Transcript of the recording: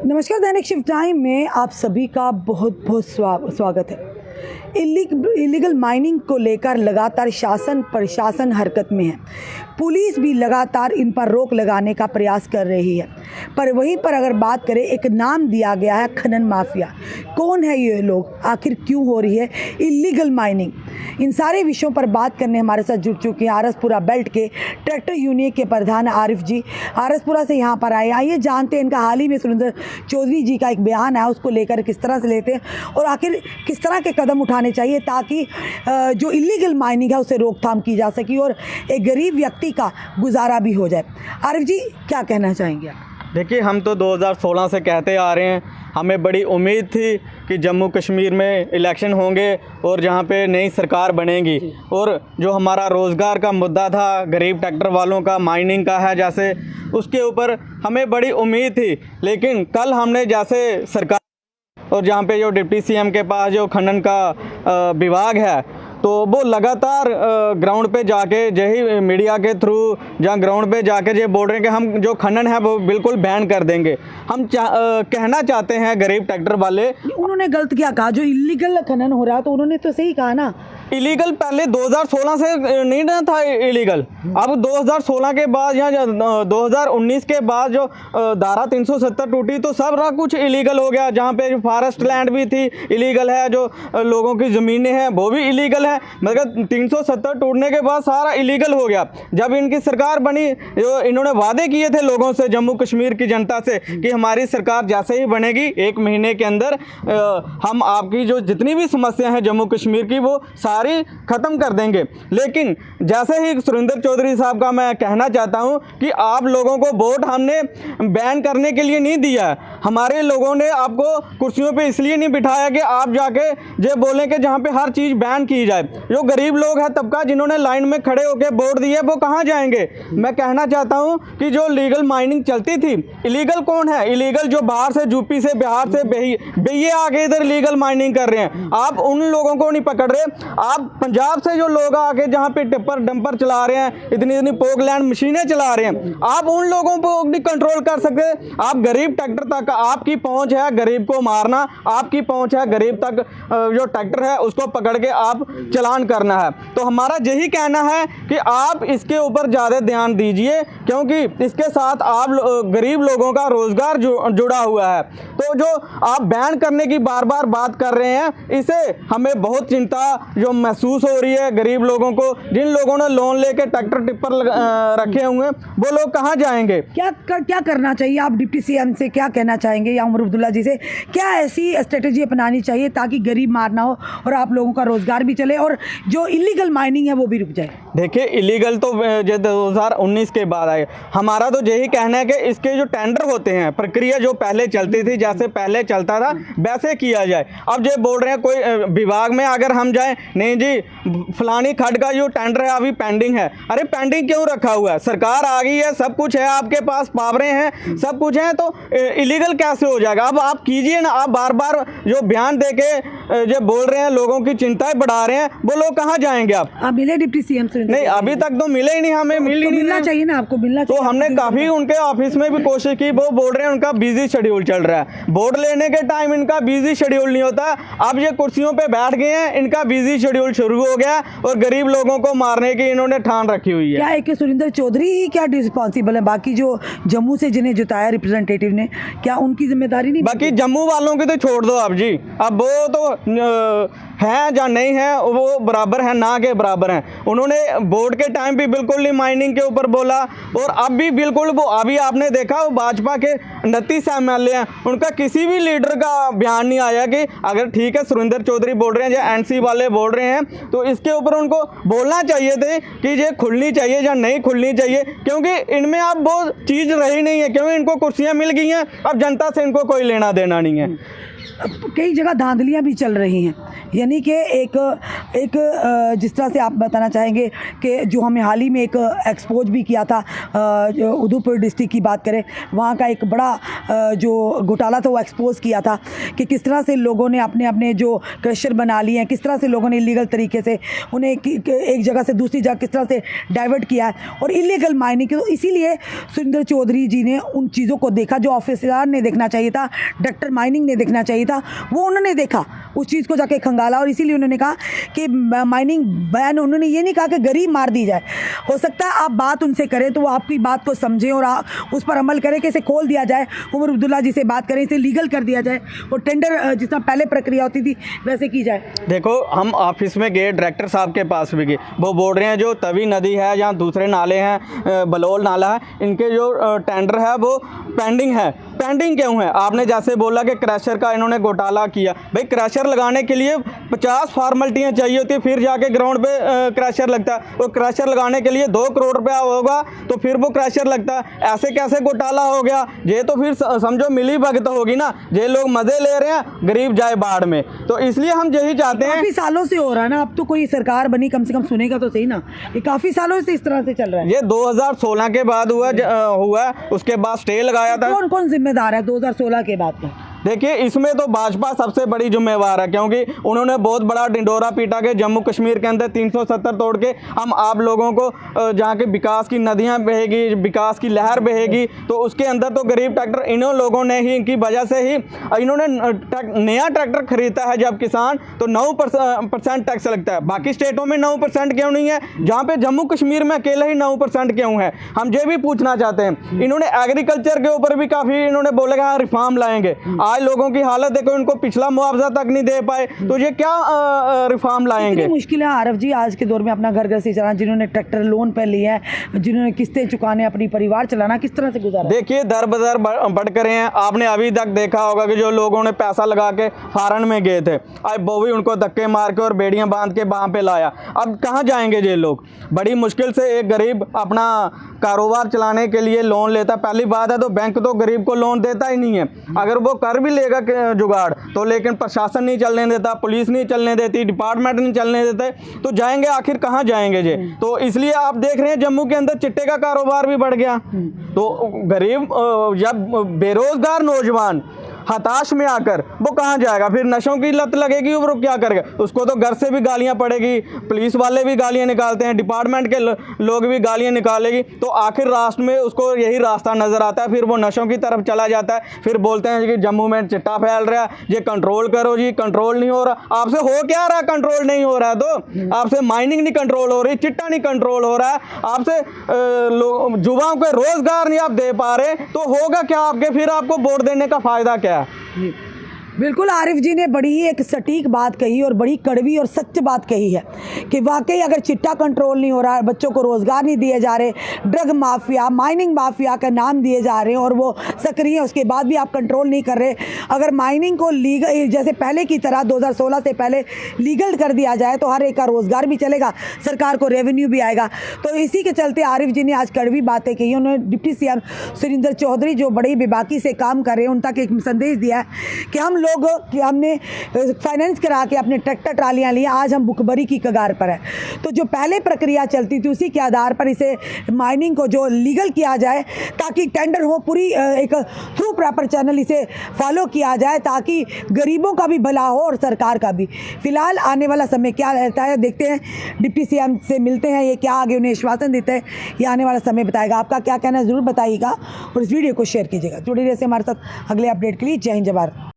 नमस्कार, दैनिक shift time में आप सभी का बहुत बहुत स्वागत है। इलीगल माइनिंग को लेकर लगातार शासन प्रशासन हरकत में है। पुलिस भी लगातार इन पर रोक लगाने का प्रयास कर रही है। पर वहीं पर अगर बात करें, एक नाम दिया गया है खनन माफिया। कौन है ये लोग, आखिर क्यों हो रही है इलीगल माइनिंग? इन सारे विषयों पर बात करने हमारे साथ जुड़ चुके हैं आरसपुरा बेल्ट के ट्रैक्टर यूनियन के प्रधान आरिफ जी। आरसपुरा से यहाँ पर आइए जानते हैं इनका हाल ही में सुरेंद्र चौधरी जी का एक बयान है, उसको लेकर किस तरह से लेते हैं और आखिर किस तरह के कदम उठाने चाहिए ताकि जो इलीगल माइनिंग है उसे रोकथाम की जा सके और एक गरीब व्यक्ति का गुजारा भी हो जाए। आरिफ जी, क्या कहना चाहेंगे आप? देखिए, हम तो 2016 से कहते आ रहे हैं, हमें बड़ी उम्मीद थी कि जम्मू कश्मीर में इलेक्शन होंगे और जहाँ पे नई सरकार बनेगी और जो हमारा रोज़गार का मुद्दा था, गरीब ट्रैक्टर वालों का, माइनिंग का है जैसे, उसके ऊपर हमें बड़ी उम्मीद थी। लेकिन कल हमने जैसे सरकार और जहाँ पे जो डिप्टी सीएम के पास जो खनन का विभाग है, तो वो लगातार ग्राउंड पे जाके यही मीडिया के थ्रू जहाँ ग्राउंड पे जाके ये बोल रहे हैं कि हम जो खनन है वो बिल्कुल बैन कर देंगे। हम कहना चाहते हैं गरीब ट्रैक्टर वाले, उन्होंने गलत क्या कहा? जो इलीगल खनन हो रहा है तो उन्होंने तो सही कहा ना। इलीगल पहले 2016 से नहीं ना था इलीगल, अब 2016 के बाद या 2019 के बाद जो धारा 370 टूटी तो सब कुछ इलीगल हो गया। जहाँ पे जो फॉरेस्ट लैंड भी थी इलीगल है, जो लोगों की ज़मीनें हैं वो भी इलीगल है। मतलब 370 टूटने के बाद सारा इलीगल हो गया। जब इनकी सरकार बनी, जो इन्होंने वादे किए थे लोगों से, जम्मू कश्मीर की जनता से, कि हमारी सरकार जैसे ही बनेगी 1 महीने के अंदर हम आपकी जो जितनी भी समस्या हैं जम्मू कश्मीर की वो सारी खत्म कर देंगे। लेकिन जैसे ही सुरेंद्र चौधरी साहब का मैं कहना चाहता हूं कि आप लोगों को वोट हमने बैन करने के लिए नहीं दिया है। हमारे लोगों ने आपको कुर्सियों पे इसलिए नहीं बिठाया कि आप जाके ये बोलें कि जहां पे हर चीज़ बैन की जाए। जो गरीब लोग हैं तबका, जिन्होंने लाइन में खड़े होकर वोट दिए, वो कहाँ जाएंगे? मैं कहना चाहता हूँ कि जो लीगल माइनिंग चलती थी, इलीगल कौन है? इलीगल जो बाहर से, यूपी से, बिहार से बेहिए आके इधर लीगल माइनिंग कर रहे हैं। आप उन लोगों को नहीं पकड़ रहे। आप पंजाब से जो लोग आके जहाँ पे टिप्पर डंपर चला रहे हैं, इतनी पोकलैंड मशीनें चला रहे हैं, आप उन लोगों को नहीं कंट्रोल कर सकते। आप गरीब ट्रैक्टर तक आपकी पहुंच है, गरीब को मारना आपकी पहुंच है, गरीब तक जो ट्रैक्टर है उसको पकड़ के आप चलान करना है। तो हमारा यही कहना है कि आप इसके ऊपर ज़्यादा ध्यान दीजिए, क्योंकि इसके साथ आप गरीब लोगों का रोजगार जुड़ा हुआ है। तो जो आप बैन करने की बार बार बात कर रहे हैं, इसे हमें बहुत चिंता जो महसूस हो रही है गरीब लोगों को। जिन लोगों ने लोन लेके ट्रैक्टर टिप्पर रखे हुए हैं, वो लोग कहाँ जाएंगे? क्या करना चाहिए? आप डिप्टी सीएम से क्या कहना चाहेंगे या उमर अब्दुल्ला जी से? क्या ऐसी स्ट्रेटेजी अपनानी चाहिए ताकि गरीब मारना हो और आप लोगों का रोजगार भी चले और जो इलीगल माइनिंग है वो भी रुक जाए? देखिए, इलीगल तो 2019 के बाद आए। हमारा तो यही कहना है कि इसके जो टेंडर होते हैं, प्रक्रिया जो पहले चलती थी, जैसे पहले चलता था वैसे किया जाए। अब जो बोल रहे हैं कोई विभाग में अगर हम जाएं, नहीं जी फलानी खड्ड का जो टेंडर है अभी पेंडिंग है। अरे पेंडिंग क्यों रखा हुआ है? सरकार आ गई है, सब कुछ है आपके पास, पावरें हैं, सब कुछ है, तो इलीगल कैसे हो जाएगा? अब आप कीजिए ना। आप बार बार जो बयान देके जो बोल रहे हैं, लोगों की चिंताएं बढ़ा रहे हैं, वो लोग कहाँ जाएंगे? आप मिले डिप्टी सीएम से? नहीं, अभी तक तो मिले ही नहीं, हमें मिलना चाहिए ना, आपको मिलना चाहिए। तो हमने काफ़ी उनके ऑफिस में भी कोशिश की, वो बोल रहे हैं उनका बिजी शेड्यूल चल रहा है। वोट लेने के टाइम इनका बिजी शेड्यूल नहीं होता। अब ये कुर्सियों पे बैठ गए हैं, इनका बिजी शेड्यूल शुरू हो गया और गरीब लोगों को मारने की इन्होंने ठान रखी हुई है। क्या है कि सुरेंद्र चौधरी ही क्या रिस्पॉन्सिबल है? बाकी जो जम्मू से जिन्हें जुटाया रिप्रेजेंटेटिव ने, क्या उनकी जिम्मेदारी नहीं? बाकी जम्मू वालों की तो छोड़ दो आप जी, अब वो तो हैं या नहीं है, वो बराबर हैं, ना के बराबर हैं। उन्होंने वोट के टाइम भी बिल्कुल नहीं माइनिंग के ऊपर बोला और अब भी बिल्कुल। वो अभी आपने देखा, वो भाजपा के 29 MLA हैं, उनका किसी भी लीडर का बयान नहीं आया कि अगर ठीक है सुरेंद्र चौधरी बोल रहे हैं या NC वाले बोल रहे हैं, तो इसके ऊपर उनको बोलना चाहिए थे कि ये खुलनी चाहिए या नहीं खुलनी चाहिए, क्योंकि इनमें अब वो चीज़ रही नहीं है, क्योंकि इनको कुर्सियाँ मिल गई हैं, अब जनता से इनको कोई लेना देना नहीं है। कई जगह धांधलियाँ भी चल रही हैं, यानी कि एक जिस तरह से आप बताना चाहेंगे कि जो हमें हाल ही में एक एक्सपोज भी किया था, जो उधमपुर डिस्ट्रिक्ट की बात करें, वहाँ का एक बड़ा जो घोटाला था वो एक्सपोज किया था कि किस तरह से लोगों ने अपने अपने जो क्रशर बना लिए हैं, किस तरह से लोगों ने इलीगल तरीके से उन्हें एक जगह से दूसरी जगह किस तरह से डाइवर्ट किया है और इलीगल माइनिंग की। तो इसीलिए सुरेंद्र चौधरी जी ने उन चीज़ों को देखा जो ऑफिसर ने देखना चाहिए था, डायरेक्टर माइनिंग ने देखना चाहिए था, वो उन्होंने देखा, उस चीज़ को जाके खंगाला और इसीलिए उन्होंने कहा कि माइनिंग बैन। उन्होंने ये नहीं कहा कि गरीब मार दी जाए। हो सकता है आप बात उनसे करें तो वो आपकी बात को समझें और उस पर अमल करें कि इसे खोल दिया जाए, उमर अब्दुल्ला जी से बात करें, इसे लीगल कर दिया जाए और टेंडर जिस तरह पहले प्रक्रिया होती थी वैसे की जाए। देखो, हम ऑफिस में गए, डायरेक्टर साहब के पास भी गए, वो बोल रहे हैं जो तवी नदी है या दूसरे नाले हैं, बलौल नाला है, इनके जो टेंडर है वो पेंडिंग है। पेंडिंग क्यों है? आपने जैसे बोला कि क्रैशर का इन्होंने घोटाला किया। भाई, क्रैशर लगाने के लिए 50 फॉर्मेलिटियाँ चाहिए होती है, फिर जाके ग्राउंड पे क्रैशर लगता है। वो क्रैशर लगाने के लिए 2 करोड़ रुपया होगा तो फिर वो क्रैशर लगता है। ऐसे कैसे घोटाला हो गया? ये तो फिर समझो मिली भगत होगी ना, ये लोग मज़े ले रहे हैं, गरीब जाए बाढ़ में। तो इसलिए हम यही चाहते हैं। काफ़ी सालों से हो रहा है ना, अब तो कोई सरकार बनी, कम से कम सुनेगा तो सही ना, ये काफ़ी सालों से इस तरह से चल रहा है। ये 2016 के बाद हुआ, उसके बाद स्टे लगाया था। कौन कौन जिम्मेदार है 2016 के बाद का? देखिए, इसमें तो भाजपा सबसे बड़ी जिम्मेवार है, क्योंकि उन्होंने बहुत बड़ा डिंडोरा पीटा के जम्मू कश्मीर के अंदर 370 तोड़ के हम आप लोगों को जहाँ के विकास की नदियाँ बहेगी, विकास की लहर बहेगी, तो उसके अंदर तो गरीब ट्रैक्टर इन्हों लोगों ने ही, इनकी वजह से ही इन्होंने नया ट्रैक्टर खरीदता है जब किसान, तो 9% टैक्स लगता है। बाकी स्टेटों में 9% क्यों नहीं है, जहाँ पे जम्मू कश्मीर में अकेले ही 9% क्यों है? हम ये भी पूछना चाहते हैं। इन्होंने एग्रीकल्चर के ऊपर भी काफ़ी इन्होंने बोला कि हाँ रिफॉर्म लाएंगे। आज लोगों की हालत देखो, इनको पिछला मुआवजा तक नहीं दे पाए, तो ये क्या रिफॉर्म लाएंगे? मुश्किल है आरफ जी आज के दौर में अपना घर से चलाना, जिन्होंने ट्रैक्टर लोन पर लिया है, जिन्होंने किस्तें चुकाने, अपनी परिवार चलाना, किस तरह से गुजारा? देखिए, दर बदर बढ़ कर हैं। आपने अभी तक देखा होगा कि जो लोगों ने पैसा लगा के फॉरेन में गए थे, अब वो भी उनको धक्के मार के और बेड़ियां बांध के वहाँ पे लाया। अब कहाँ जाएंगे ये लोग? बड़ी मुश्किल से एक गरीब अपना कारोबार चलाने के लिए लोन लेता। पहली बात है तो बैंक तो गरीब को लोन देता ही नहीं है। अगर वो कर भी लेगा जुगाड़ तो, लेकिन प्रशासन नहीं चलने देता, पुलिस नहीं चलने देती, डिपार्टमेंट नहीं चलने देते, तो जाएंगे आखिर कहाँ जाएंगे ये? तो इसलिए आप देख रहे हैं जम्मू के अंदर चिट्टे का कारोबार भी बढ़ गया। तो गरीब जब बेरोजगार नौजवान हताश में आकर वो कहाँ जाएगा? फिर नशों की लत लगेगी, वो क्या करेगा? उसको तो घर से भी गालियाँ पड़ेगी, पुलिस वाले भी गालियाँ निकालते हैं, डिपार्टमेंट के लोग भी गालियाँ निकालेगी, तो आखिर रास्ते में उसको यही रास्ता नज़र आता है, फिर वो नशों की तरफ चला जाता है। फिर बोलते हैं कि जम्मू में चिट्टा फैल रहा है, ये कंट्रोल करो जी, कंट्रोल नहीं हो रहा। आपसे हो क्या रहा? कंट्रोल नहीं हो रहा है तो आपसे माइनिंग नहीं कंट्रोल हो रही, चिट्टा नहीं कंट्रोल हो रहा है, आपसे युवाओं को रोजगार नहीं आप दे पा रहे, तो होगा क्या आपके? फिर आपको वोट देने का फायदा क्या? बिल्कुल, आरिफ जी ने बड़ी ही एक सटीक बात कही और बड़ी कड़वी और सच बात कही है कि वाकई अगर चिट्टा कंट्रोल नहीं हो रहा है, बच्चों को रोज़गार नहीं दिए जा रहे, ड्रग माफिया, माइनिंग माफिया का नाम दिए जा रहे हैं और वो सक्रिय हैं, उसके बाद भी आप कंट्रोल नहीं कर रहे। अगर माइनिंग को लीगल जैसे पहले की तरह 2016 से पहले लीगल कर दिया जाए तो हर एक का रोज़गार भी चलेगा, सरकार को रेवेन्यू भी आएगा। तो इसी के चलते आरिफ जी ने आज कड़वी बातें कही। उन्होंने डिप्टी सीएम सुरेंद्र चौधरी जो बड़ी बेबाकी से काम कर रहे हैं उन तक एक संदेश दिया है कि हम लोग कि हमने फाइनेंस करा के अपने ट्रैक्टर ट्रालियाँ ली, आज हम भुखमरी की कगार पर है। तो जो पहले प्रक्रिया चलती थी उसी के आधार पर इसे माइनिंग को जो लीगल किया जाए ताकि टेंडर हो, पूरी एक थ्रू प्रॉपर चैनल इसे फॉलो किया जाए ताकि गरीबों का भी भला हो और सरकार का भी। फिलहाल आने वाला समय क्या रहता है देखते हैं, डिप्टी सीएम से मिलते हैं, ये क्या आगे उन्हें आश्वासन देते हैं ये आने वाला समय बताएगा। आपका क्या कहना है ज़रूर बताइएगा और इस वीडियो को शेयर कीजिएगा। जुड़े रहिए हमारे साथ अगले अपडेट के लिए। जय हिंद, जय भारत।